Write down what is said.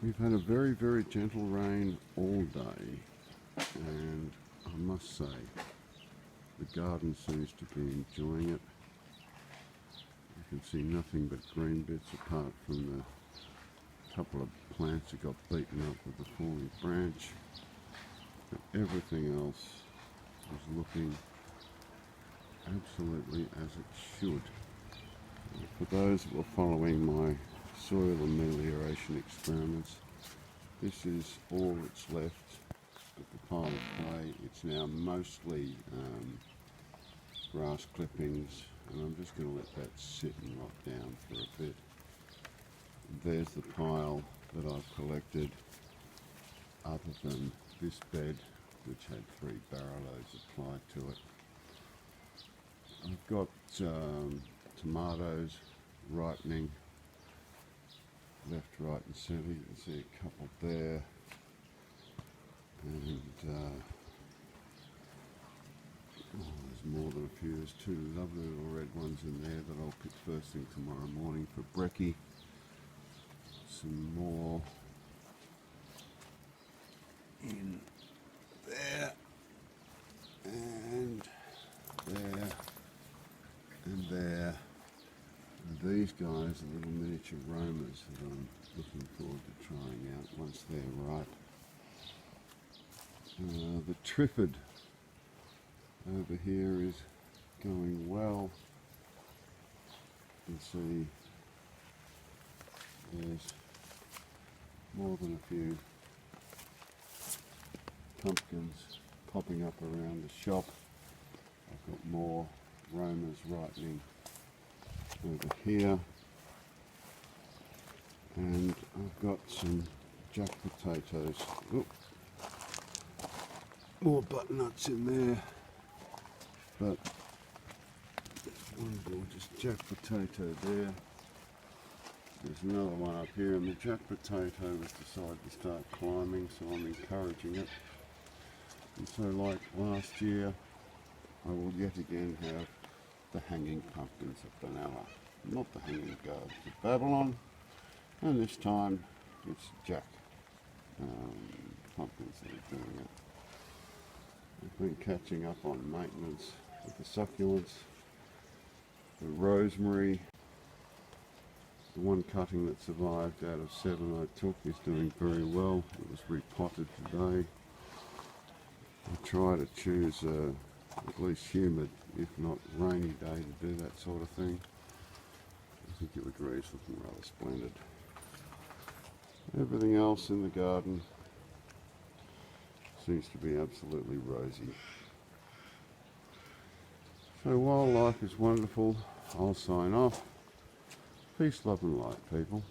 We've had a very, very gentle rain all day, and I must say the garden seems to be enjoying it. You can see nothing but green bits apart from the couple of plants that got beaten up with the falling branch, but everything else is looking absolutely as it should. For those that were following my soil amelioration experiments, this is all that's left of the pile of clay. It's now mostly grass clippings, and I'm just going to let that sit and rot down for a bit. There's the pile that I've collected, other than this bed which had 3 barrow loads applied to it. I've got tomatoes ripening left, right and centre. You can see a couple there, and there's more than a few. There's 2 lovely little red ones in there that I'll pick first thing tomorrow morning for brekkie. Some more in there, and there, and there. And these guys are little miniature romas that I'm looking forward to trying out once they're ripe. The Triffid over here is going well. You can see there's more than a few pumpkins popping up around the shop. I've got more romas ripening over here, and I've got some jack potatoes. Oop. More butternuts in there, but there's one gorgeous jack potato there. There's another one up here, and the jack potato has decided to start climbing, so I'm encouraging it. And so, like last year, I will yet again have the hanging pumpkins of Benalla, not the hanging gardens of Babylon, and this time it's jack pumpkins that are doing it. I've been catching up on maintenance with the succulents, the rosemary. The one cutting that survived out of 7 I took is doing very well. It was repotted today. I try to choose at least humid, if not rainy day to do that sort of thing. I think you agree it's looking rather splendid. Everything else in the garden seems to be absolutely rosy. So while life is wonderful, I'll sign off. Peace, love and light, people.